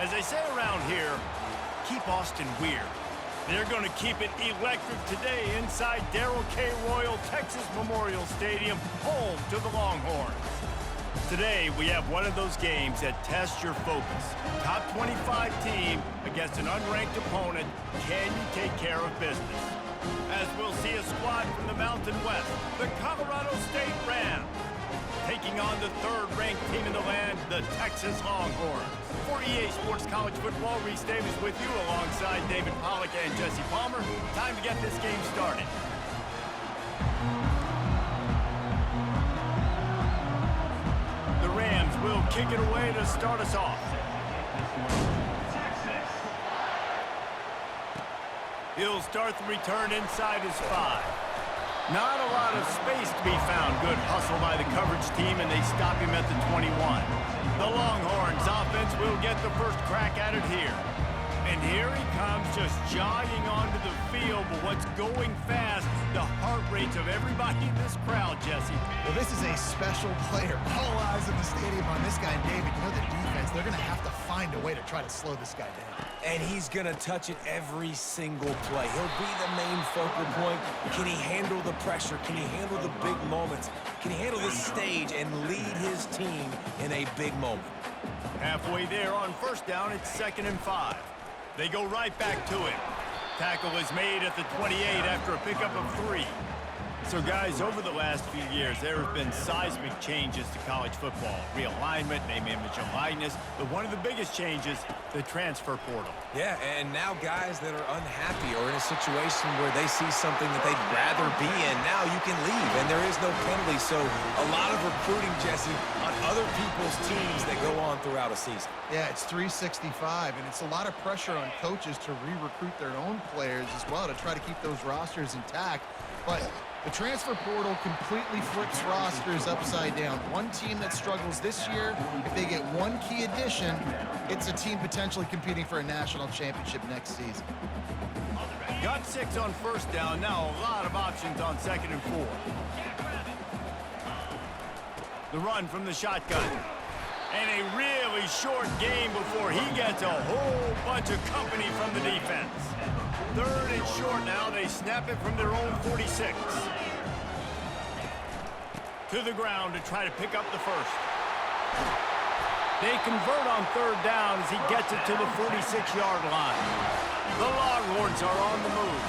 As they say around here, keep Austin weird. They're going to keep it electric today inside Darrell K. Royal Texas Memorial Stadium, home to the Longhorns. Today, we have one of those games that tests your focus. Top 25 team against an unranked opponent. Can you take care of business? As we'll see a squad from the Mountain West, the Colorado State Rams, taking on the third-ranked team in the land, the Texas Longhorns. For EA Sports College Football, Reese Davis with you alongside David Pollack and Jesse Palmer. Time to get this game started. The Rams will kick it away to start us off. He'll start the return inside his 5. Not a lot of space to be found. Good hustle by the coverage team, and they stop him at the 21. The Longhorns offense will get the first crack at it here. And here he comes, just jogging onto the field. But what's going fast, the heart rates of everybody in this crowd, Jesse. Well, this is a special player. All eyes in the stadium on this guy. And David, you know the defense, they're going to have to find a way to try to slow this guy down. And he's going to touch it every single play. He'll be the main focal point. Can he handle the pressure? Can he handle the big moments? Can he handle the stage and lead his team in a big moment? Halfway there on first down, it's 2nd and 5. They go right back to him. Tackle is made at the 28 after a pickup of 3. So, guys, over the last few years, there have been seismic changes to college football. Realignment, name, image, and likeness. But one of the biggest changes, the transfer portal. Yeah, and now guys that are unhappy or in a situation where they see something that they'd rather be in, now you can leave, and there is no penalty. So a lot of recruiting, Jesse, on other people's teams that go on throughout a season. Yeah, it's 365, and it's a lot of pressure on coaches to re-recruit their own players as well to try to keep those rosters intact. But the transfer portal completely flips rosters upside down. One team that struggles this year, if they get one key addition, it's a team potentially competing for a national championship next season. Got 6 on first down. Now a lot of options on 2nd and 4. The run from the shotgun. And a really short game before he gets a whole bunch of company from the defense. 3rd and short now. They snap it from their own 46. To the ground to try to pick up the first. They convert on 3rd down as he gets it to the 46-yard line. The Longhorns are on the move.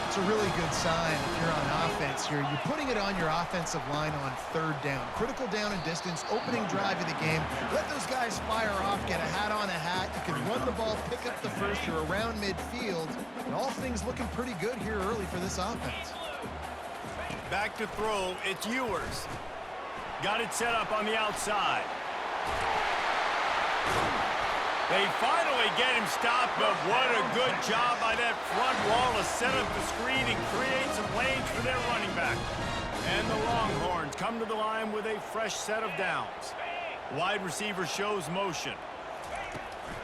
It's a really good sign if you're on offense here. You're putting it on your offensive line on 3rd down. Critical down and distance, opening drive of the game. Let those guys fire off, get a hat on a hat. You can run the ball, pick up the first. You're around midfield. And all things looking pretty good here early for this offense. Back to throw, it's Ewers. Got it set up on the outside. They finally get him stopped, but what a good job by that front wall to set up the screen and create some lanes for their running back. And the Longhorns come to the line with a fresh set of downs. Wide receiver shows motion.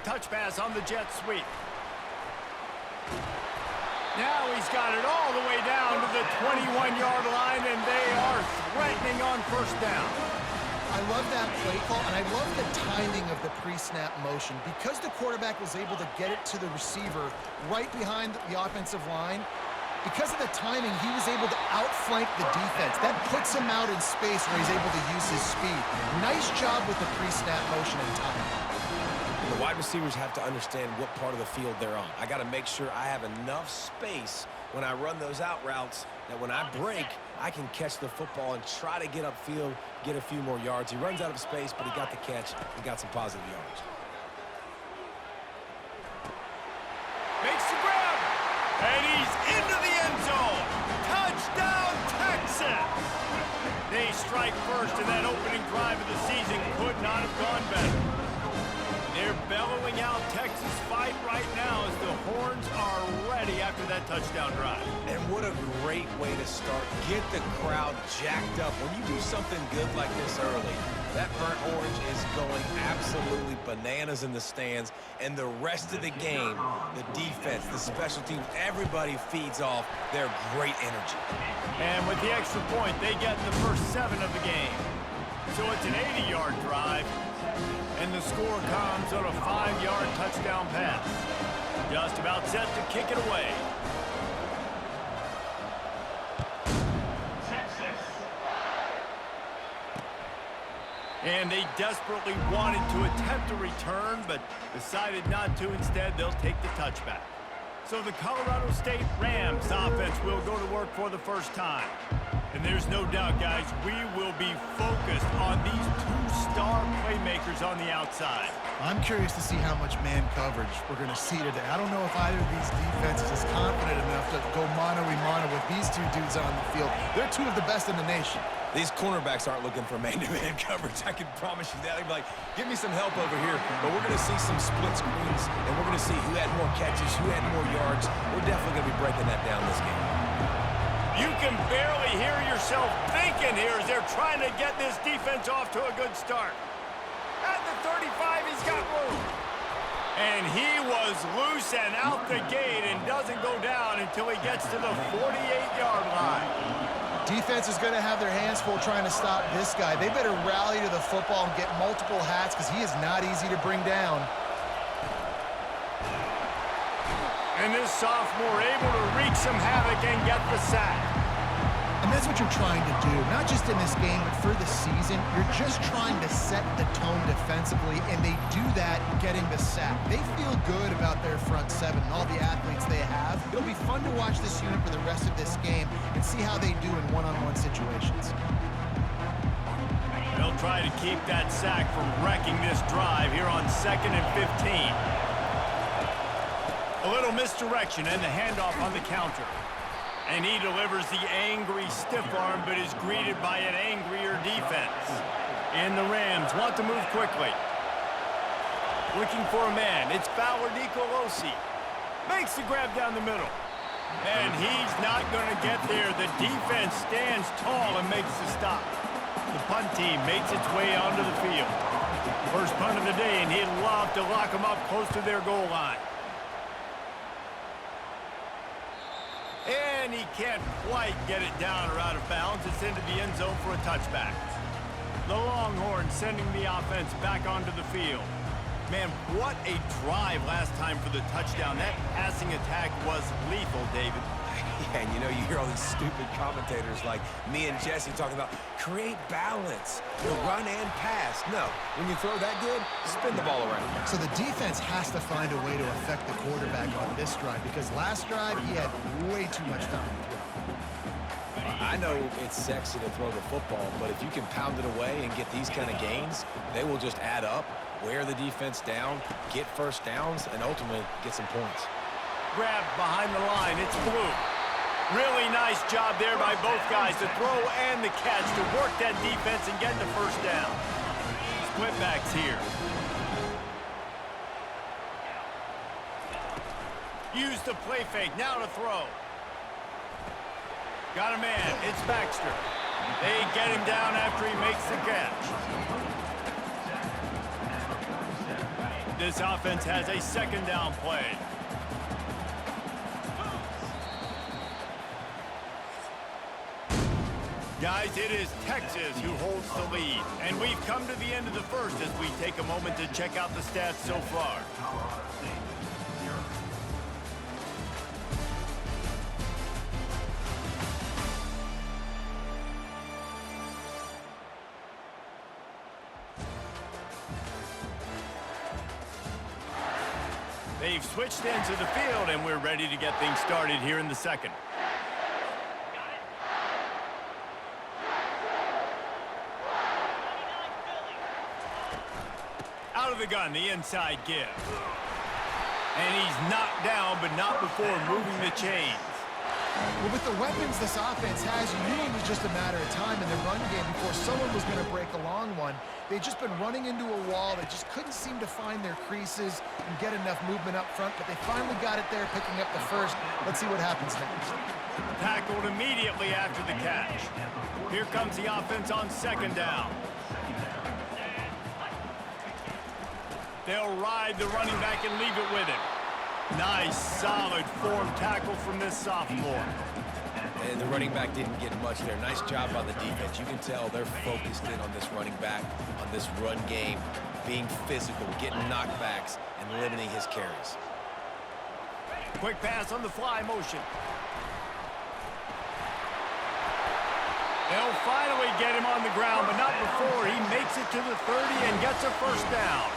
Touch pass on the jet sweep. Now he's got it all the way down to the 21-yard line, and they are threatening on first down. I love that play call, and I love the timing of the pre-snap motion. Because the quarterback was able to get it to the receiver right behind the offensive line, because of the timing, he was able to outflank the defense. That puts him out in space where he's able to use his speed. Nice job with the pre-snap motion and timing. The wide receivers have to understand what part of the field they're on. I got to make sure I have enough space when I run those out routes that when I break, I can catch the football and try to get upfield, get a few more yards. He runs out of space, but he got the catch. He got some positive yards. Makes the grab, and he's into the end zone. Touchdown, Texas! They strike first in that opening drive of the season. Could not have gone better. They're bellowing out Texas fight right now as the Horns are ready after that touchdown drive. And what a great way to start. Get the crowd jacked up. When you do something good like this early, that burnt orange is going absolutely bananas in the stands. And the rest of the game, the defense, the special teams, everybody feeds off their great energy. And with the extra point, they get the first 7 of the game. So it's an 80-yard drive, and the score comes on a 5-yard touchdown pass. Just about set to kick it away. And they desperately wanted to attempt a return, but decided not to. Instead, they'll take the touchback. So the Colorado State Rams offense will go to work for the first time. And there's no doubt, guys, we will be focused on these two-star playmakers on the outside. I'm curious to see how much man coverage we're going to see today. I don't know if either of these defenses is confident enough to go mano-a-mano with these two dudes on the field. They're two of the best in the nation. These cornerbacks aren't looking for man-to-man coverage. I can promise you that. They'll be like, give me some help over here. But we're going to see some split screens, and we're going to see who had more catches, who had more yards. We're definitely going to be breaking that down this game. You can barely hear yourself thinking here as they're trying to get this defense off to a good start. At the 35, he's got room. And he was loose and out the gate and doesn't go down until he gets to the 48-yard line. Defense is going to have their hands full trying to stop this guy. They better rally to the football and get multiple hats because he is not easy to bring down. And this sophomore able to wreak some havoc and get the sack. And that's what you're trying to do, not just in this game, but for the season. You're just trying to set the tone defensively, and they do that getting the sack. They feel good about their front seven and all the athletes they have. It'll be fun to watch this unit for the rest of this game and see how they do in one-on-one situations. They'll try to keep that sack from wrecking this drive here on 2nd and 15. A little misdirection and the handoff on the counter. And he delivers the angry stiff arm, but is greeted by an angrier defense. And the Rams want to move quickly. Looking for a man. It's Fowler Nicolosi. Makes the grab down the middle. And he's not going to get there. The defense stands tall and makes the stop. The punt team makes its way onto the field. First punt of the day, and he'd love to lock them up close to their goal line. And he can't quite get it down or out of bounds. It's into the end zone for a touchback. The Longhorns sending the offense back onto the field. Man, what a drive last time for the touchdown. That passing attack was lethal, David. Yeah, and you know, you hear all these stupid commentators like me and Jesse talking about create balance, run and pass. No, when you throw that good, spin the ball around. So the defense has to find a way to affect the quarterback on this drive because last drive he had way too much time to throw. I know it's sexy to throw the football, but if you can pound it away and get these kind of gains, they will just add up, wear the defense down, get first downs, and ultimately get some points. Grab behind the line. It's Blue. Really nice job there by both guys to throw and the catch to work that defense and get the first down. Split backs here. Use the play fake. Now to throw. Got a man. It's Baxter. They get him down after he makes the catch. This offense has a second down play. Guys, it is Texas who holds the lead. And we've come to the end of the first as we take a moment to check out the stats so far. They've switched ends of the field, and we're ready to get things started here in the second. Out of the gun, the inside give. And he's knocked down, but not before moving the chains. Well, with the weapons this offense has, you knew it was just a matter of time in the run game before someone was going to break a long one. They'd just been running into a wall. They just couldn't seem to find their creases and get enough movement up front, but they finally got it there, picking up the first. Let's see what happens next. Tackled immediately after the catch. Here comes the offense on second down. They'll ride the running back and leave it with him. Nice, solid form tackle from this sophomore. And the running back didn't get much there. Nice job by the defense. You can tell they're focused in on this running back, on this run game, being physical, getting knockbacks, and limiting his carries. Quick pass on the fly motion. They'll finally get him on the ground, but not before he makes it to the 30 and gets a first down.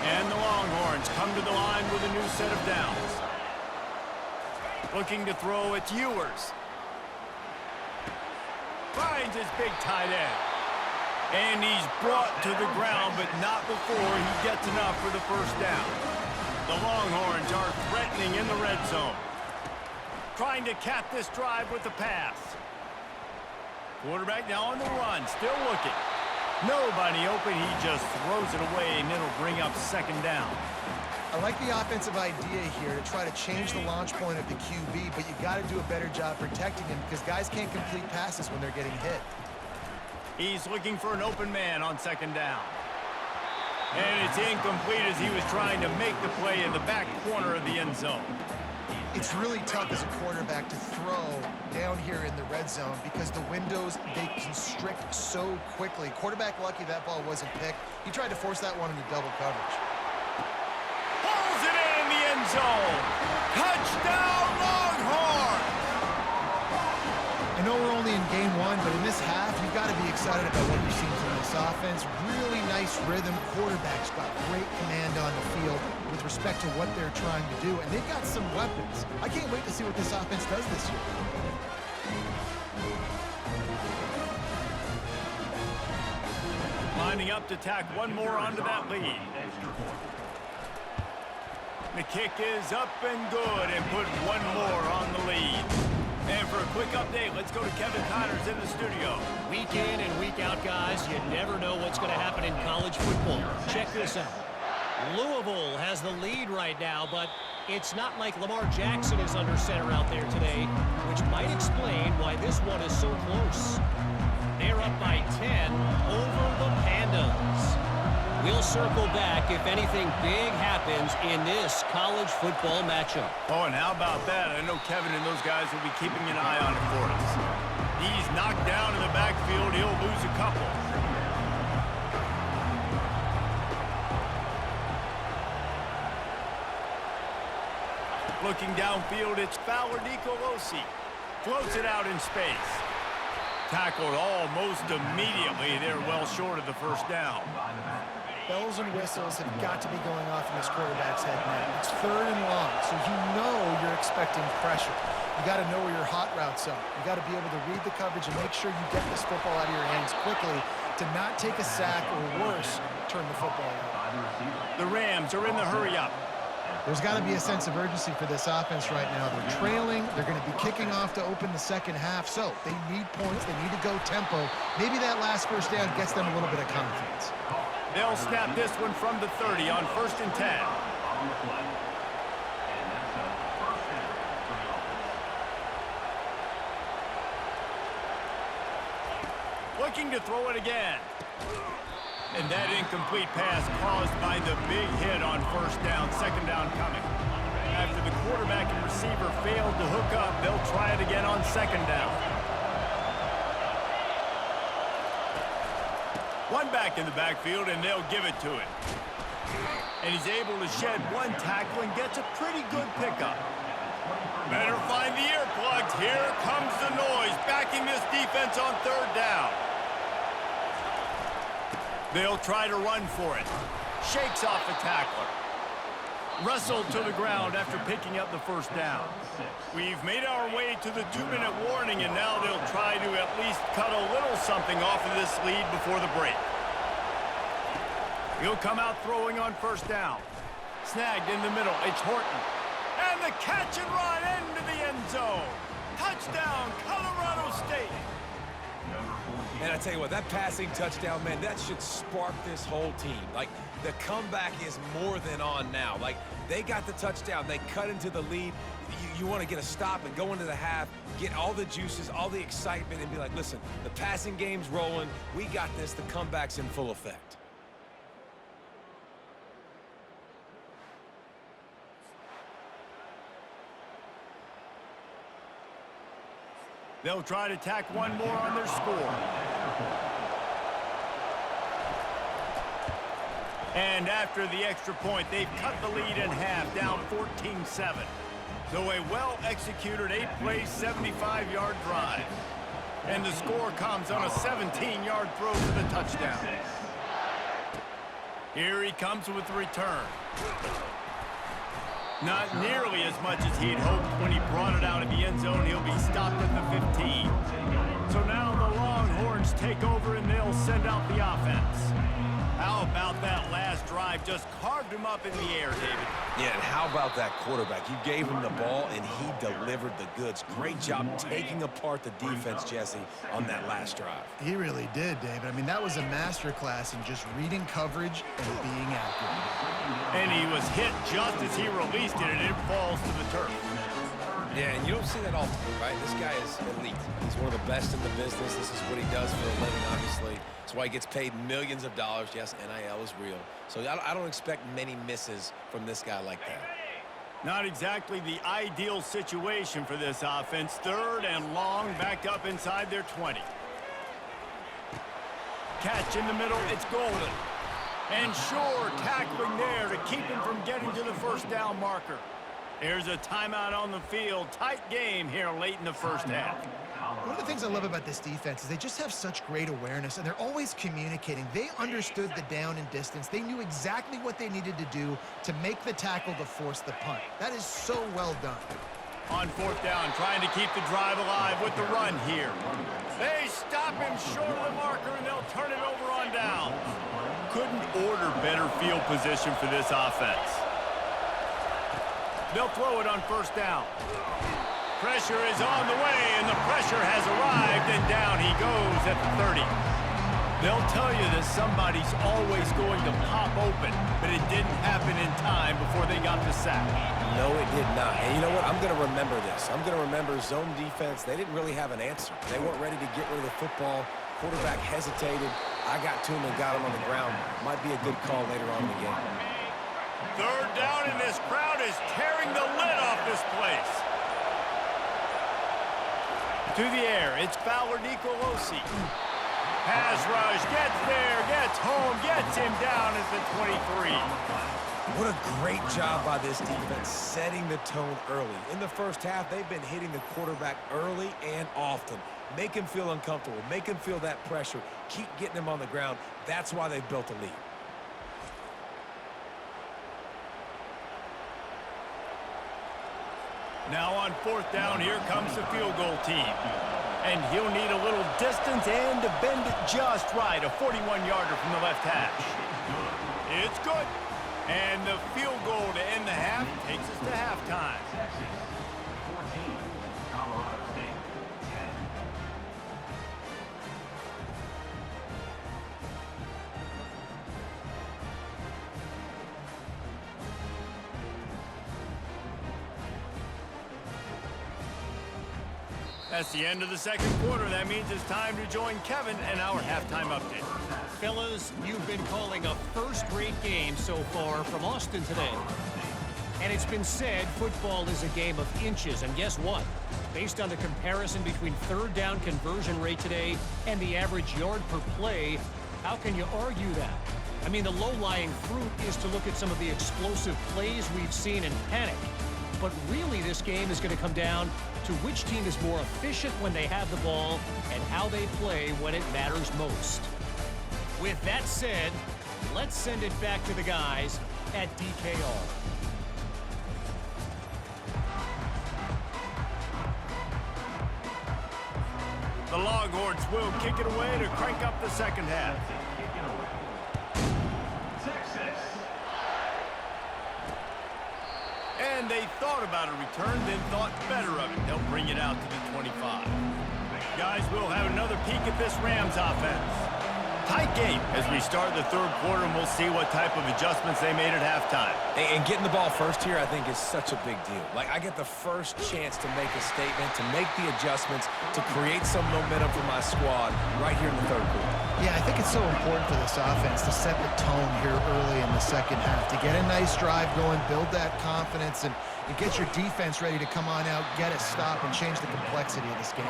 And the Longhorns come to the line with a new set of downs. Looking to throw, it's Ewers. Finds his big tight end. And he's brought to the ground, but not before he gets enough for the first down. The Longhorns are threatening in the red zone. Trying to cap this drive with the pass. Quarterback now on the run, still looking. Nobody open, he just throws it away, and it'll bring up second down. I like the offensive idea here to try to change the launch point of the QB, but you got to do a better job protecting him because guys can't complete passes when they're getting hit. He's looking for an open man on second down. And it's incomplete as he was trying to make the play in the back corner of the end zone. It's really tough as a quarterback to throw down here in the red zone because the windows, they constrict so quickly. Quarterback lucky that ball wasn't picked. He tried to force that one into double coverage. Pulls it in the end zone. Touchdown, Longhorns! I know we're only in game one, but in this half, you've got to be excited about what you've seen from this offense. Really nice rhythm. Quarterback's got great command on the field with respect to what they're trying to do, and they've got some weapons. I can't wait to see what this offense does this year. Lining up to tack one more onto that lead. The kick is up and good and put one more on the lead. And for a quick update, let's go to Kevin Connors in the studio. Week in and week out, guys, you never know what's going to happen in college football. Check this out. Louisville has the lead right now, but it's not like Lamar Jackson is under center out there today, which might explain why this one is so close. They're up by 10 over the Pandas. We'll circle back if anything big happens in this college football matchup. Oh, and how about that? I know Kevin and those guys will be keeping an eye on it for us. He's knocked down in the backfield. He'll lose a couple. Looking downfield, it's Fowler Nicolosi. Floats it out in space. Tackled almost immediately. They're well short of the first down. Bells and whistles have got to be going off in this quarterback's head now. It's third and long, so you know you're expecting pressure. You got to know where your hot routes are. You got to be able to read the coverage and make sure you get this football out of your hands quickly to not take a sack or worse, turn the football out. The Rams are in the hurry-up. There's got to be a sense of urgency for this offense right now. They're trailing. They're going to be kicking off to open the second half, so they need points. They need to go tempo. Maybe that last first down gets them a little bit of confidence. They'll snap this one from the 30 on 1st and 10. Looking to throw it again. And that incomplete pass caused by the big hit on first down, second down coming. After the quarterback and receiver failed to hook up, they'll try it again on second down. One back in the backfield, and they'll give it to him. And he's able to shed one tackle and gets a pretty good pickup. Better find the earplugs. Here comes the noise, backing this defense on third down. They'll try to run for it. Shakes off the tackler. Wrestled to the ground after picking up the first down. We've made our way to the 2-minute warning, and now they'll try to at least cut a little something off of this lead before the break. He'll come out throwing on first down. Snagged in the middle. It's Horton. And the catch and run into the end zone. Touchdown, Colorado State. And I tell you what, that passing touchdown, man, that should spark this whole team. Like, the comeback is more than on now. Like, they got the touchdown. They cut into the lead. You want to get a stop and go into the half, get all the juices, all the excitement, and be like, listen, the passing game's rolling. We got this. The comeback's in full effect. They'll try to tack one more on their score. And after the extra point, they've cut the lead in half, down 14-7. So a well-executed 8-play, 75-yard drive. And the score comes on a 17-yard throw for the touchdown. Here he comes with the return. Not nearly as much as he'd hoped when he brought it out of the end zone. He'll be stopped at the 15. So now the Longhorns take over and they'll send out the offense. How about that last drive? Just carved him up in the air, David. Yeah, and how about that quarterback? You gave him the ball, and he delivered the goods. Great job taking apart the defense, Jesse, on that last drive. He really did, David. I mean, that was a masterclass in just reading coverage and being accurate. And he was hit just as he released it, and it falls to the turf. Yeah, and you don't see that often, right? This guy is elite. He's one of the best in the business. This is what he does for a living, obviously. That's why he gets paid millions of dollars. Yes, NIL is real. So I don't expect many misses from this guy like that. Not exactly the ideal situation for this offense. Third and long, back up inside their 20. Catch in the middle, it's golden. And sure, tackling there to keep him from getting to the first down marker. There's a timeout on the field. Tight game here late in the first half. One of the things I love about this defense is they just have such great awareness, and they're always communicating. They understood the down and distance. They knew exactly what they needed to do to make the tackle to force the punt. That is so well done. On fourth down, trying to keep the drive alive with the run here. They stop him short of the marker, and they'll turn it over on downs. Couldn't order better field position for this offense. They'll throw it on first down. Pressure is on the way, and the pressure has arrived, and down he goes at the 30. They'll tell you that somebody's always going to pop open, but it didn't happen in time before they got the sack. No, it did not. And you know what? I'm going to remember this. I'm going to remember zone defense. They didn't really have an answer. They weren't ready to get rid of the football. Quarterback hesitated. I got to him and got him on the ground. Might be a good call later on in the game. Third down, and this crowd is tearing the lid off this place. To the air, it's Fowler Nicolosi. Pass rush, gets there, gets home, gets him down at the 23. What a great job by this defense setting the tone early. In the first half, they've been hitting the quarterback early and often. Make him feel uncomfortable. Make him feel that pressure. Keep getting him on the ground. That's why they've built a lead. Now on fourth down, here comes the field goal team. And he'll need a little distance and to bend it just right. A 41-yarder from the left hash. It's good. And the field goal to end the half takes us to halftime. That's the end of the second quarter. That means it's time to join Kevin and our halftime update. Fellas, you've been calling a first-rate game so far from Austin today. And it's been said football is a game of inches. And guess what? Based on the comparison between third down conversion rate today and the average yard per play, how can you argue that? I mean, the low-lying fruit is to look at some of the explosive plays we've seen in panic. But really, this game is going to come down to which team is more efficient when they have the ball and how they play when it matters most. With that said, let's send it back to the guys at DKR. The Longhorns will kick it away to crank up the second half. And they thought about a return, then thought better of it. They'll bring it out to the 25. Guys, we'll have another peek at this Rams offense. Tight game as we start the third quarter, and we'll see what type of adjustments they made at halftime. And getting the ball first here, I think, is such a big deal. Like, I get the first chance to make a statement, to make the adjustments, to create some momentum for my squad right here in the third quarter. Yeah, I think it's so important for this offense to set the tone here early in the second half, to get a nice drive going, build that confidence, and get your defense ready to come on out, get a stop, and change the complexity of this game.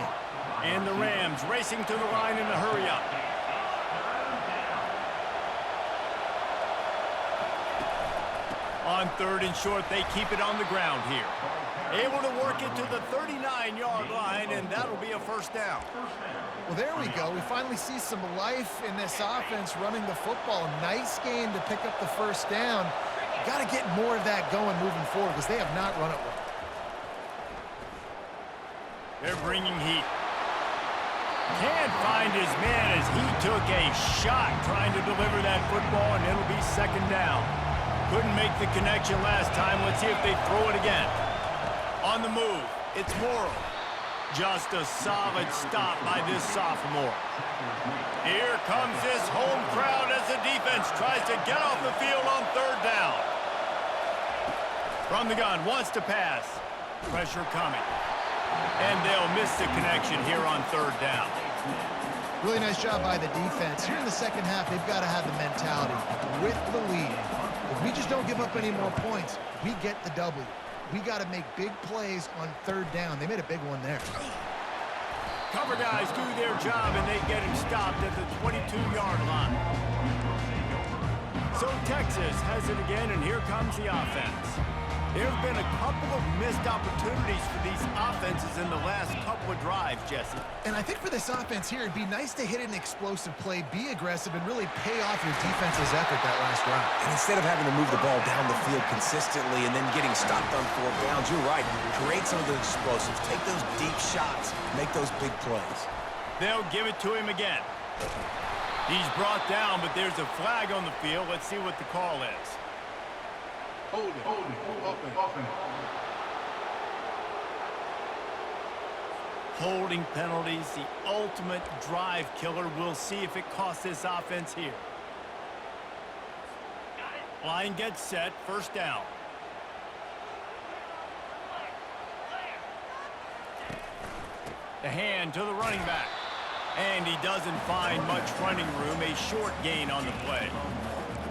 And the Rams racing to the line in a hurry-up. On 3rd and short, they keep it on the ground here. Able to work it to the 39-yard line, and that'll be a first down. Well, there we go. We finally see some life in this offense running the football. Nice game to pick up the first down. Got to get more of that going moving forward because they have not run it well. They're bringing heat. Can't find his man as he took a shot trying to deliver that football, and it'll be second down. Couldn't make the connection last time. Let's see if they throw it again. On the move, it's Morrow. Just a solid stop by this sophomore. Here comes this home crowd as the defense tries to get off the field on 3rd down. From the gun, wants to pass. Pressure coming. And they'll miss the connection here on 3rd down. Really nice job by the defense. Here in the second half, they've got to have the mentality with the lead. If we just don't give up any more points, we get the W. We got to make big plays on 3rd down. They made a big one there. Cover guys do their job, and they get him stopped at the 22-yard line. So Texas has it again, and here comes the offense. There have been a couple of missed opportunities for these offenses in the last couple of drives, Jesse. And I think for this offense here, it'd be nice to hit an explosive play, be aggressive, and really pay off your defense's effort that last drive. And instead of having to move the ball down the field consistently and then getting stopped on 4th downs, you're right. Create some of those explosives. Take those deep shots. Make those big plays. They'll give it to him again. He's brought down, but there's a flag on the field. Let's see what the call is. Holding penalties, the ultimate drive killer. We'll see if it costs this offense here. Line gets set, first down. The hand to the running back. And he doesn't find much running room, a short gain on the play.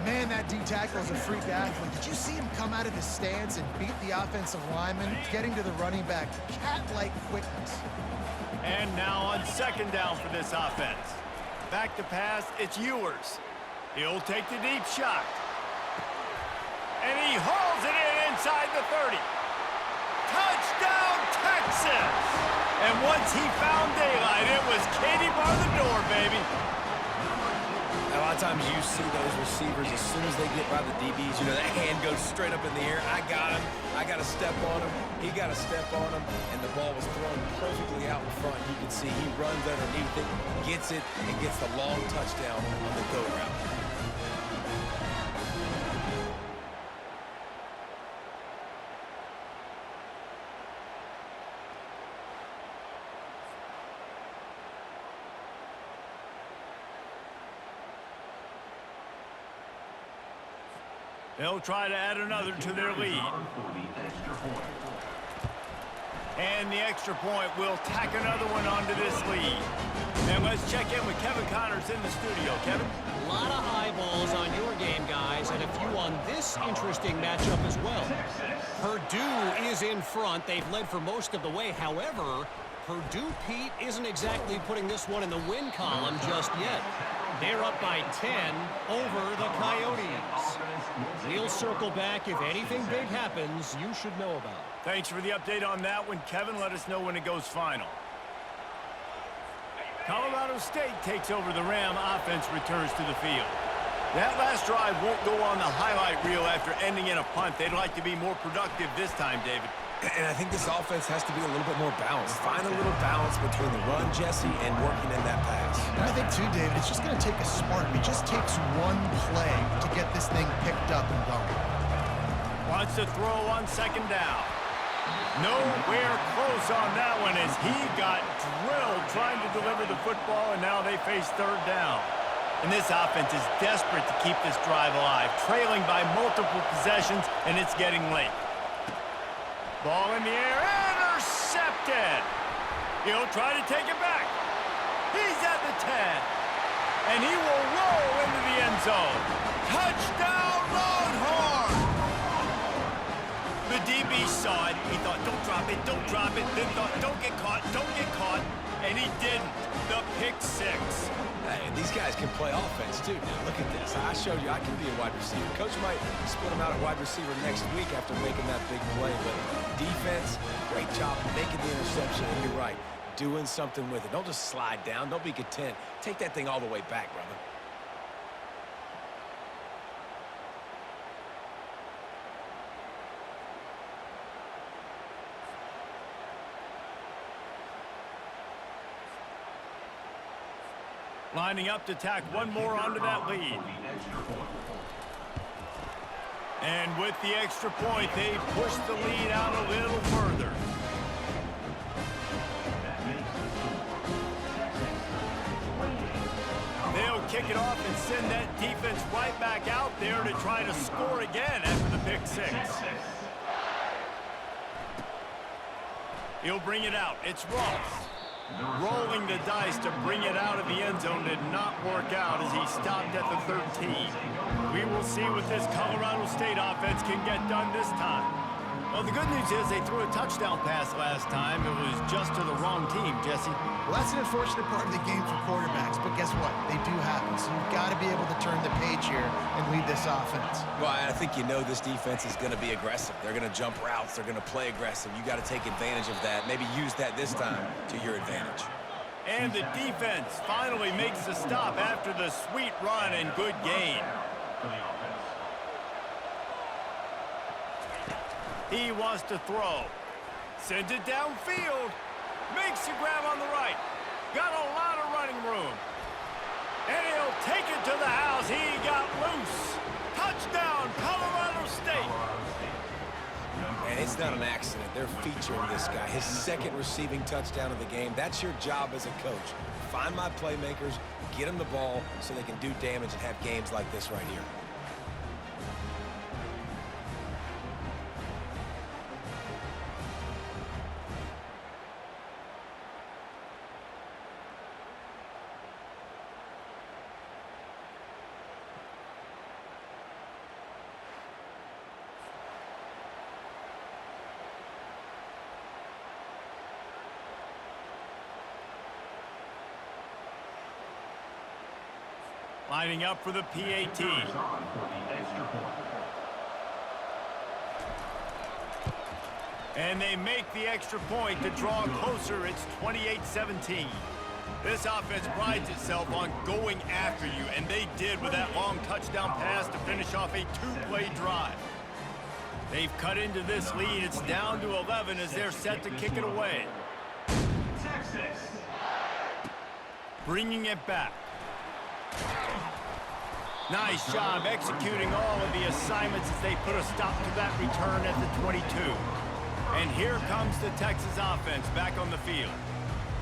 Man, that D-tackle is a freak athlete. Did you see him come out of his stance and beat the offensive lineman, getting to the running back? Cat-like quickness. And now on 2nd down for this offense. Back to pass, it's Ewers. He'll take the deep shot. And he hauls it in inside the 30. Touchdown, Texas! And once he found daylight, it was Katie bar the door, baby. A lot of times you see those receivers, as soon as they get by the DBs, you know, that hand goes straight up in the air. I got him. I got to step on him. He got to step on him. And the ball was thrown perfectly out in front. You can see he runs underneath it, gets it, and gets the long touchdown on the go route. They'll try to add another to their lead. And the extra point will tack another one onto this lead. And let's check in with Kevin Connors in the studio. Kevin? A lot of eyeballs on your game, guys, and a few on this interesting matchup as well. Purdue is in front. They've led for most of the way. However, Purdue, Pete, isn't exactly putting this one in the win column just yet. They're up by 10 over the Coyotes. We'll circle back. If anything big happens, you should know about it. Thanks for the update on that one, Kevin. Let us know when it goes final. Colorado State takes over. The Ram offense returns to the field. That last drive won't go on the highlight reel after ending in a punt. They'd like to be more productive this time, David. And I think this offense has to be a little bit more balanced. Find a little balance between the run, Jesse, and working in that pass. And I think, too, David, it's just going to take a spark. It just takes one play to get this thing picked up and going. Wants to throw on 2nd down. Nowhere close on that one as he got drilled trying to deliver the football, and now they face 3rd down. And this offense is desperate to keep this drive alive, trailing by multiple possessions, and it's getting late. Ball in the air, intercepted. He'll try to take it back. He's at the 10. And he will roll into the end zone. Touchdown, Longhorns! The DB saw it. He thought, don't drop it, then thought, don't get caught, and he didn't. The pick six. Hey, these guys can play offense, too. Now, look at this. I showed you I can be a wide receiver. Coach might split him out at wide receiver next week after making that big play. But defense, great job making the interception. And you're right, doing something with it. Don't just slide down. Don't be content. Take that thing all the way back, brother. Lining up to tack one more onto that lead. And with the extra point, they push the lead out a little further. They'll kick it off and send that defense right back out there to try to score again after the pick six. He'll bring it out. It's Ross. Rolling the dice to bring it out of the end zone did not work out as he stopped at the 13. We will see what this Colorado State offense can get done this time. Well, the good news is they threw a touchdown pass last time. It was just to the wrong team, Jesse. Well, that's an unfortunate part of the game for quarterbacks, but guess what? They do happen, so you've got to be able to turn the page here and lead this offense. Well, I think you know this defense is going to be aggressive. They're going to jump routes. They're going to play aggressive. You got to take advantage of that. Maybe use that this time to your advantage. And the defense finally makes the stop after the sweet run and good gain. He wants to throw. Sends it downfield. Makes the grab on the right. Got a lot of running room. And he'll take it to the house. He got loose. Touchdown, Colorado State. And it's not an accident. They're featuring this guy. His second receiving touchdown of the game. That's your job as a coach. Find my playmakers, get them the ball so they can do damage and have games like this right here. Lining up for the PAT. And they make the extra point to draw closer. It's 28-17. This offense prides itself on going after you, and they did with that long touchdown pass to finish off a two-play drive. They've cut into this lead. It's down to 11 as they're set to kick it away. Bringing it back. Nice job executing all of the assignments as they put a stop to that return at the 22. And here comes the Texas offense back on the field.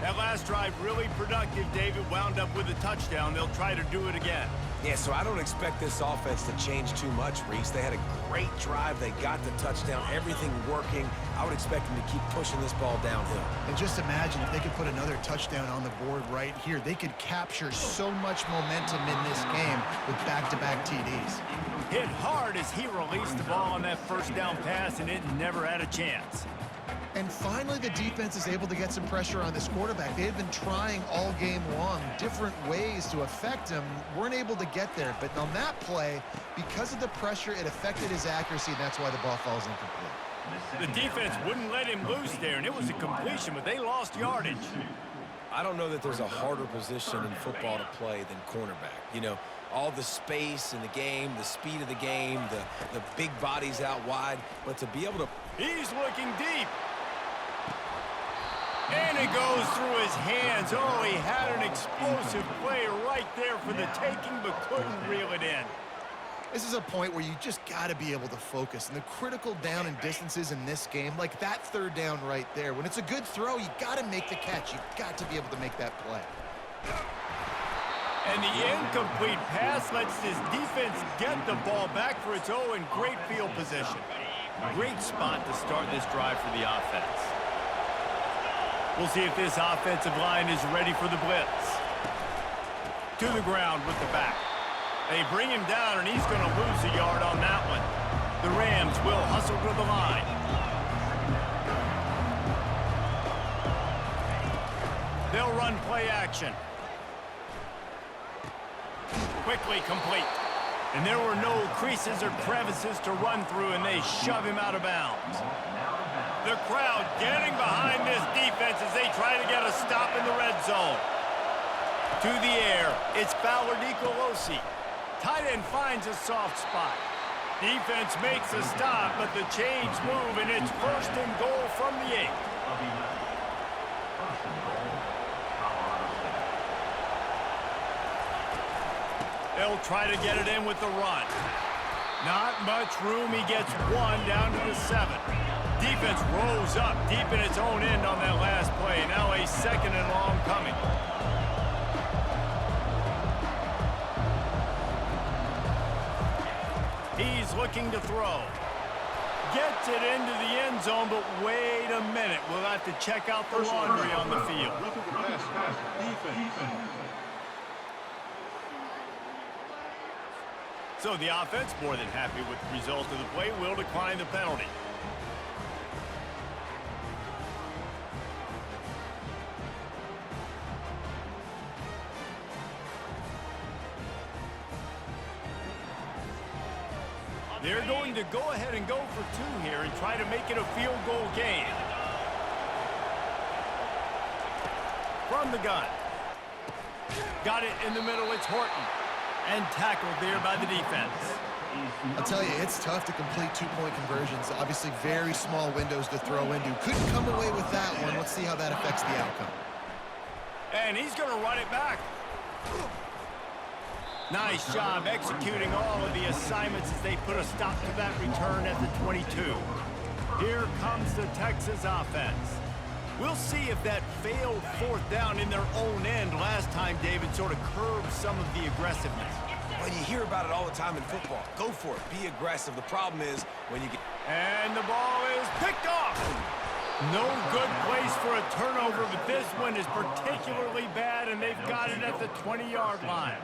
That last drive really productive. David wound up with a touchdown. They'll try to do it again. Yeah, so I don't expect this offense to change too much, Reese. They had a great drive. They got the touchdown. Everything working. I would expect them to keep pushing this ball downhill. And just imagine if they could put another touchdown on the board right here. They could capture so much momentum in this game with back-to-back TDs. Hit hard as he released the ball on that first down pass, and it never had a chance. And finally, the defense is able to get some pressure on this quarterback. They had been trying all game long different ways to affect him. Weren't able to get there. But on that play, because of the pressure, it affected his accuracy, and that's why the ball falls incomplete. The defense wouldn't let him loose there, and it was a completion, but they lost yardage. I don't know that there's a harder position in football to play than cornerback. You know, all the space in the game, the speed of the game, the big bodies out wide. But to be able to... He's looking deep. And it goes through his hands. Oh, he had an explosive play right there for the taking, but couldn't reel it in. This is a point where you just got to be able to focus. And the critical down and distances in this game, like that third down right there, when it's a good throw, you got to make the catch. You've got to be able to make that play. And the incomplete pass lets his defense get the ball back for its own great field position. Great spot to start this drive for the offense. We'll see if this offensive line is ready for the blitz. To the ground with the back. They bring him down, and he's going to lose a yard on that one. The Rams will hustle to the line. They'll run play action. Quickly complete. And there were no creases or crevices to run through, and they shove him out of bounds. The crowd getting behind this defense as they try to get a stop in the red zone. To the air, it's Fowler Nicolosi. Tight end finds a soft spot. Defense makes a stop, but the chains move, and it's first and goal from the 8. They'll try to get it in with the run. Not much room. He gets one down to the 7. Defense rose up deep in its own end on that last play. Now a second and long coming. He's looking to throw. Gets it into the end zone, but wait a minute. We'll have to check out the laundry on the field. So the offense, more than happy with the result of the play, will decline the penalty. They're going to go ahead and go for 2 here and try to make it a field goal game. From the gun. Got it in the middle. It's Horton. And tackled there by the defense. I'll tell you, it's tough to complete 2-point conversions. Obviously, very small windows to throw into. Couldn't come away with that one. Let's see how that affects the outcome. And he's going to run it back. Nice job executing all of the assignments as they put a stop to that return at the 22. Here comes the Texas offense. We'll see if that failed 4th down in their own end last time, David, sort of curbed some of the aggressiveness. Well, you hear about it all the time in football. Go for it. Be aggressive. The problem is when you get... And the ball is picked off. No good place for a turnover, but this one is particularly bad, and they've got it at the 20-yard line.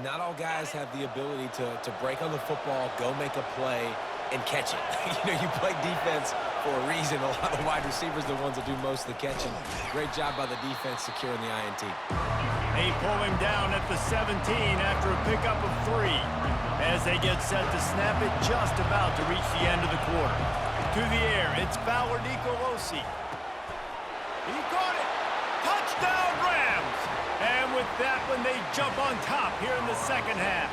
Not all guys have the ability to break on the football, go make a play, and catch it. You play defense for a reason. A lot of the wide receivers are the ones that do most of the catching. Great job by the defense securing the INT. They pull him down at the 17 after a pickup of 3 as they get set to snap it just about to reach the end of the quarter. To the air, it's Fowler Nicolosi. He caught it. Touchdown, Rams! And with that one, they jump on top here in the second half.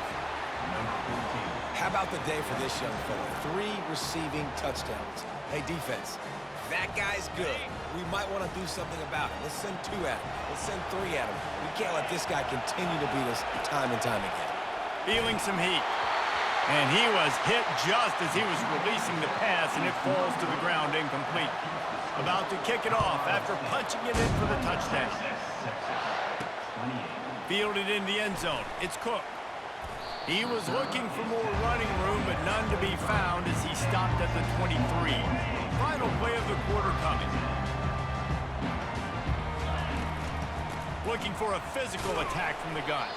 How about the day for this young fella? 3 receiving touchdowns. Hey, defense, that guy's good. We might want to do something about it. Let's send 2 at him. Let's send 3 at him. We can't let this guy continue to beat us time and time again. Feeling some heat. And he was hit just as he was releasing the pass, and it falls to the ground incomplete. About to kick it off after punching it in for the touchdown. Fielded in the end zone. It's Cook. He was looking for more running room, but none to be found as he stopped at the 23. Final play of the quarter coming. Looking for a physical attack from the gun.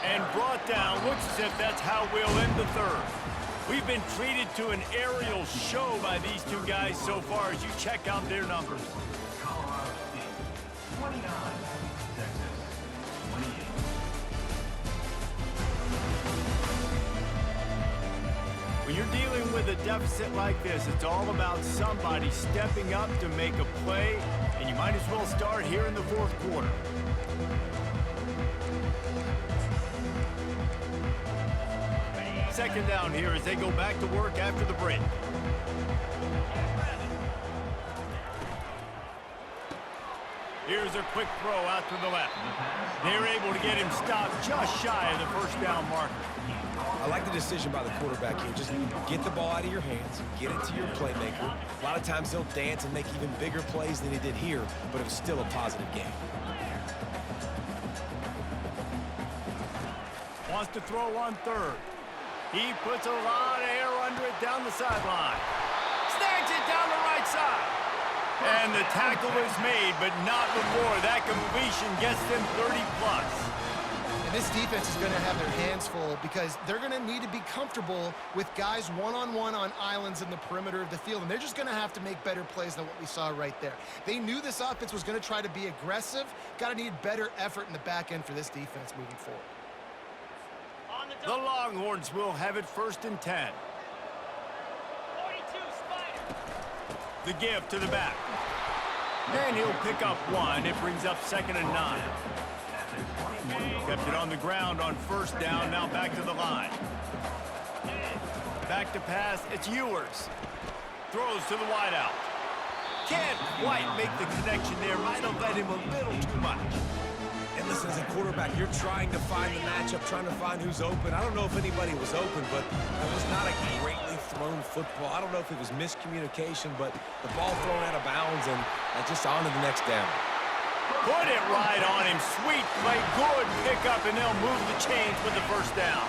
And brought down. Looks as if that's how we'll end the 3rd. We've been treated to an aerial show by these 2 guys so far as you check out their numbers. 29, Texas, 28. When you're dealing with a deficit like this, it's all about somebody stepping up to make a play, and you might as well start here in the 4th quarter. Second down here as they go back to work after the break. Here's a quick throw out to the left. They're able to get him stopped just shy of the 1st down marker. I like the decision by the quarterback here. Just get the ball out of your hands, get it to your playmaker. A lot of times they'll dance and make even bigger plays than he did here, but it was still a positive game. Wants to throw on 3rd. He puts a lot of air under it down the sideline. Snags it down the right side. And the tackle is made, but not before that completion gets them 30+. And This defense is going to have their hands full because they're going to need to be comfortable with guys one-on-one on islands in the perimeter of the field, and they're just going to have to make better plays than what we saw right there. They knew this offense was going to try to be aggressive. Got to need better effort in the back end for this defense moving forward. The Longhorns will have it 1st and 10. 42, Spider. The give to the back. And he'll pick up 1. It brings up 2nd and 9. Kept it on the ground on 1st down. Now back to the line. Back to pass. It's Ewers. Throws to the wideout. Can't quite make the connection there. Might have led him a little too much. And listen, as a quarterback, you're trying to find the matchup, trying to find who's open. I don't know if anybody was open, but it was not a greatly thrown football. I don't know if it was miscommunication, but the ball thrown out of bounds and just on to the next down. Put it right on him. Sweet play. Good pickup, and they'll move the chains with the 1st down.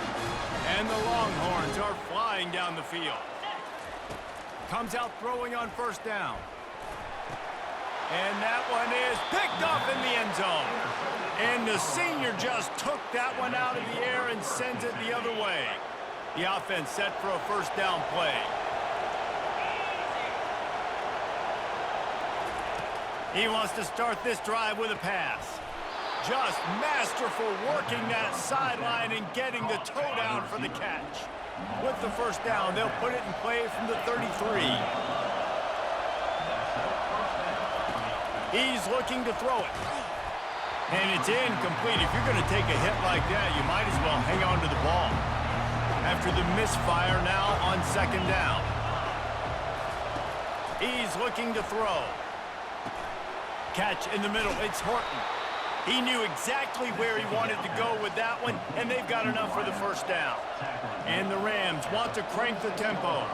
And the Longhorns are flying down the field. Comes out throwing on 1st down. And that one is picked off in the end zone. And the senior just took that one out of the air and sends it the other way. The offense set for a 1st down play. He wants to start this drive with a pass. Just masterful working that sideline and getting the toe down for the catch. With the 1st down, they'll put it in play from the 33. He's looking to throw it. And it's incomplete. If you're going to take a hit like that, you might as well hang on to the ball. After the misfire now on 2nd down. He's looking to throw. Catch in the middle. It's Horton. He knew exactly where he wanted to go with that one, and they've got enough for the 1st down. And the Rams want to crank the tempo.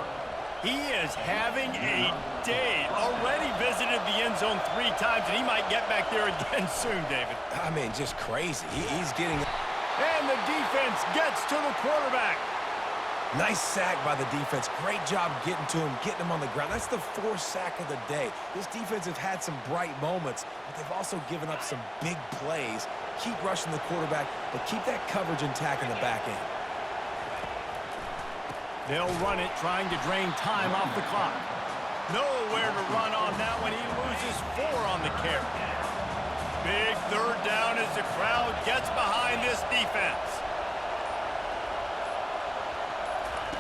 He is having a day. Already visited the end zone 3 times, and he might get back there again soon, David. I mean, just crazy. He's getting... And the defense gets to the quarterback. Nice sack by the defense. Great job getting to him, getting him on the ground. That's the 4th sack of the day. This defense has had some bright moments, but they've also given up some big plays. Keep rushing the quarterback, but keep that coverage intact in the back end. They'll run it, trying to drain time off the clock. Nowhere to run on that one. He loses 4 on the carry. Big 3rd down as the crowd gets behind this defense.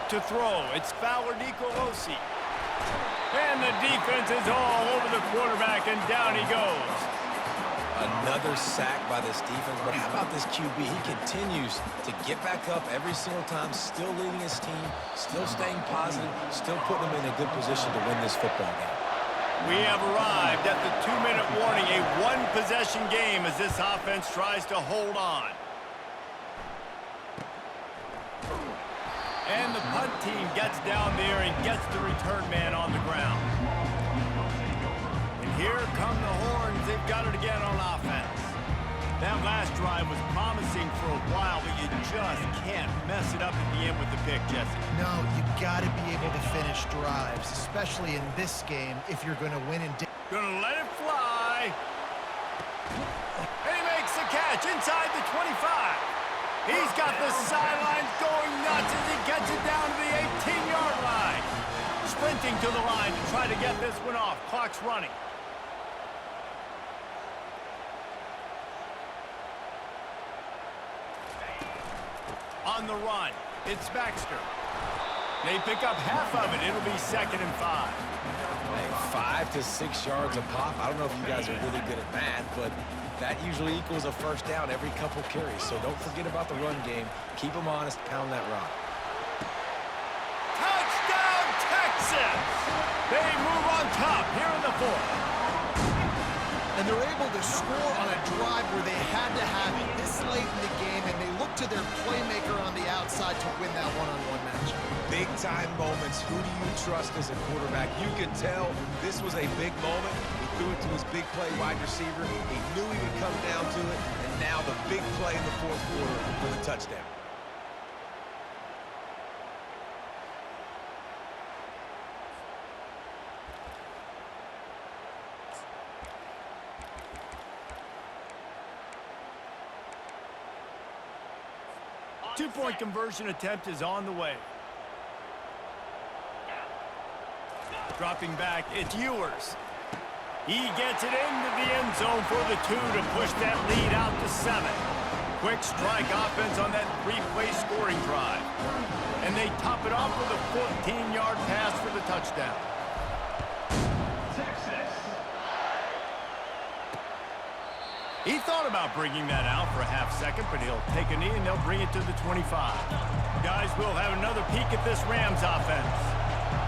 To throw, it's Fowler Nicolosi. And the defense is all over the quarterback, and down he goes. Another sack by this defense, but how about this QB? He continues to get back up every single time, still leading his team, still staying positive, still putting them in a good position to win this football game. We have arrived at the 2-minute warning, a 1-possession game as this offense tries to hold on. And the punt team gets down there and gets the return man on the ground. And here come the Horns. They've got it again on offense. That last drive was promising for a while, but you just can't mess it up at the end with the pick, Jesse. No, you got to be able to finish drives, especially in this game if you're going to win and... Gonna let it fly. And he makes the catch inside the 25. He's got the sidelines going nuts as he gets it down to the 18-yard line. Sprinting to the line to try to get this one off. Clock's running. On the run, it's Baxter. They pick up half of it. It'll be 2nd and 5. Hey, 5 to 6 yards a pop. I don't know if you guys are really good at math, but that usually equals a 1st down every couple carries. So don't forget about the run game. Keep them honest. Pound that rock. Touchdown, Texas! They move on top here in the 4th. And they're able to score on a drive where they had to have it this late in the game, and they look to their playmaker on the outside to win that one-on-one matchup. Big-time moments. Who do you trust as a quarterback? You can tell this was a big moment. He threw it to his big play wide receiver. He knew he would come down to it, and now the big play in the 4th quarter for the touchdown. two-point conversion attempt is on the way. Dropping back, it's Ewers. He gets it into the end zone for the 2 to push that lead out to 7. Quick strike offense on that 3-play scoring drive. And they top it off with a 14-yard pass for the touchdown. He thought about bringing that out for a half second, but he'll take a knee and they'll bring it to the 25. Guys, we'll have another peek at this Rams offense.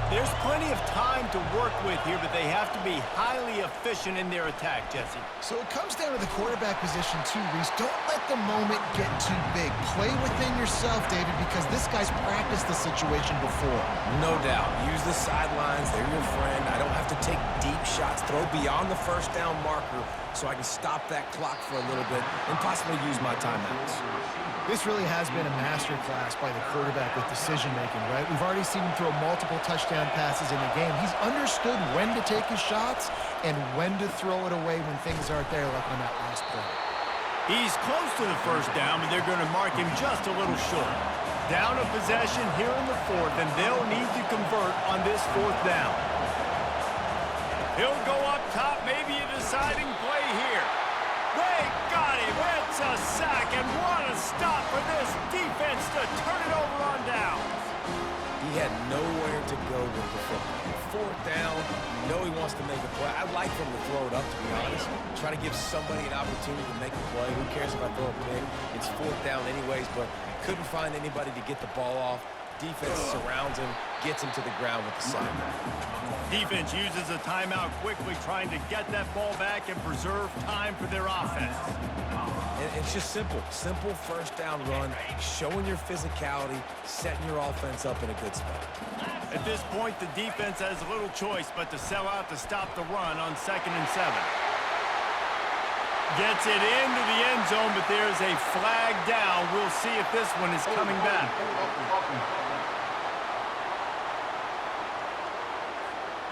There's plenty of time to work with here, but they have to be highly efficient in their attack, Jesse. So it comes down to the quarterback position too, Reese. Don't let the moment get too big. Play within yourself, David, because this guy's practiced the situation before. No doubt. Use the sidelines. They're your friend. I don't have to take deep shots. Throw beyond the first down marker so I can stop that clock for a little bit and possibly use my timeouts. This really has been a masterclass by the quarterback with decision-making, right? We've already seen him throw multiple touchdown passes in the game. He's understood when to take his shots and when to throw it away when things aren't there, like on that last play. He's close to the first down, but they're going to mark him just a little short. Down a possession here in the 4th, and they'll need to convert on this 4th down. He'll go up top, maybe a deciding play here. They got him. It's a sack, and what a stop for this defense to turn it over on downs. He had nowhere to go with the football. 4th down, you know he wants to make a play. I'd like for him to throw it up, to be honest. Try to give somebody an opportunity to make a play. Who cares if I throw a pick? It's 4th down anyways, but couldn't find anybody to get the ball off. Defense surrounds him, gets him to the ground with the sack. Defense uses a timeout quickly, trying to get that ball back and preserve time for their offense. And it's just simple. Simple first down run, showing your physicality, setting your offense up in a good spot. At this point, the defense has little choice but to sell out to stop the run on 2nd and 7. Gets it into the end zone, but there's a flag down. We'll see if this one is coming back.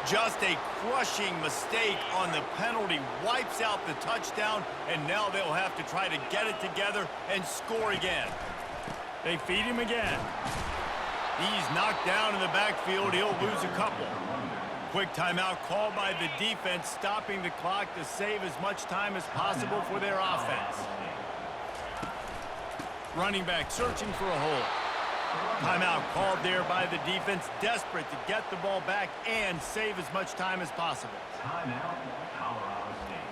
Just a crushing mistake on the penalty. Wipes out the touchdown, and now they'll have to try to get it together and score again. They feed him again. He's knocked down in the backfield. He'll lose a couple. Quick timeout called by the defense, stopping the clock to save as much time as possible for their offense. Running back searching for a hole. Timeout called there by the defense, desperate to get the ball back and save as much time as possible. Timeout, Colorado State.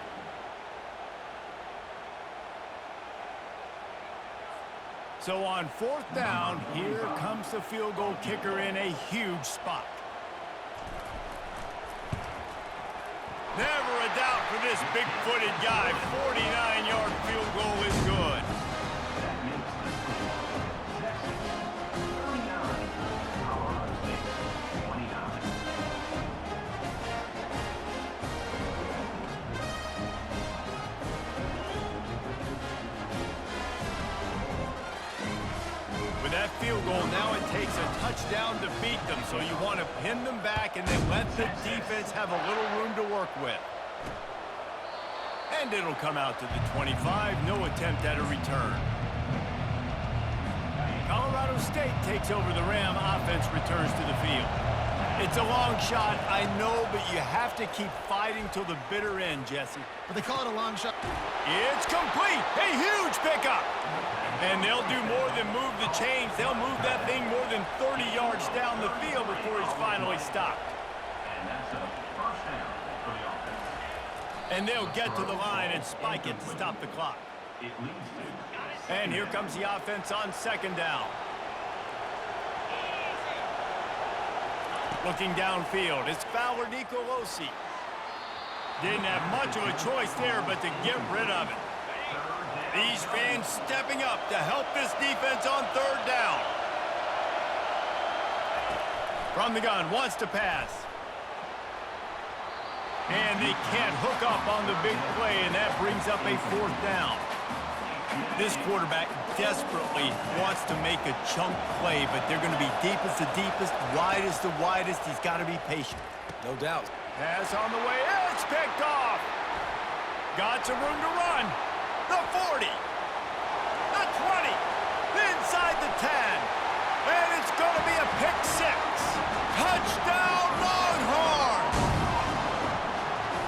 So on 4th down, here comes the field goal kicker in a huge spot. Never a doubt for this big-footed guy. 49-yard field goal is good. That makes the score. Texas 39, Colorado State 29. With that field goal, now it takes a touchdown to beat them, so you want to pin them back and then let the defense have a little room to work with. And it'll come out to the 25, no attempt at a return. Colorado State takes over the Ram. Offense returns to the field. It's a long shot, I know, but you have to keep fighting till the bitter end, Jesse. But they call it a long shot. It's complete. A huge pickup. And they'll do more than move the chains. They'll move that thing more than 30 yards down the field before he's finally stopped. And that's a first down for the offense. And they'll get to the line and spike it to stop the clock. It leads to And here comes the offense on 2nd down. Looking downfield, it's Fowler Nicolosi. Didn't have much of a choice there but to get rid of it. These fans stepping up to help this defense on 3rd down. From the gun, wants to pass. And they can't hook up on the big play, and that brings up a 4th down. This quarterback desperately wants to make a chunk play, but they're going to be deepest the deepest, widest the widest. He's got to be patient. No doubt. Pass on the way. It's picked off. Got some room to run. The 40. The 20. Inside the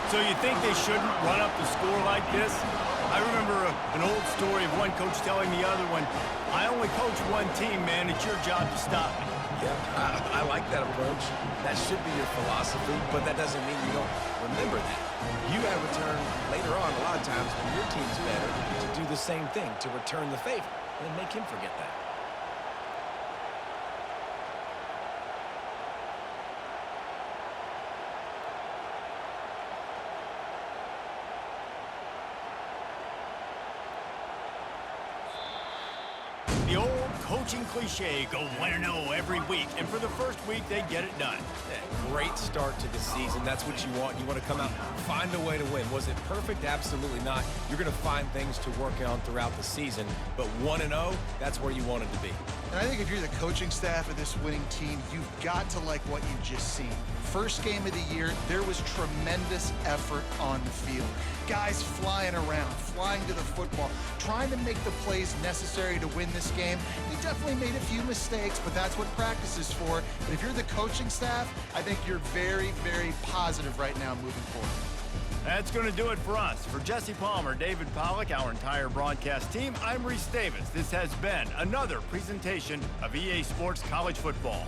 So you think they shouldn't run up the score like this? I remember an old story of one coach telling the other one, I only coach one team, man. It's your job to stop me. Yeah, I like that approach. That should be your philosophy, but that doesn't mean you don't remember that. You have returned later on a lot of times when your team's better to do the same thing, to return the favor, and make him forget that. The old coaching cliche, go 1-0 every week, and for the first week, they get it done. Yeah, great start to the season. That's what you want. You want to come out, find a way to win. Was it perfect? Absolutely not. You're going to find things to work on throughout the season, but 1-0, that's where you want it to be. And I think if you're the coaching staff of this winning team, you've got to like what you've just seen. First game of the year, there was tremendous effort on the field. Guys flying around, flying to the football, trying to make the plays necessary to win this game. They definitely made a few mistakes, but that's what practice is for. But if you're the coaching staff, I think you're very, very positive right now moving forward. That's going to do it for us. For Jesse Palmer, David Pollack, our entire broadcast team, I'm Reese Davis. This has been another presentation of EA Sports College Football.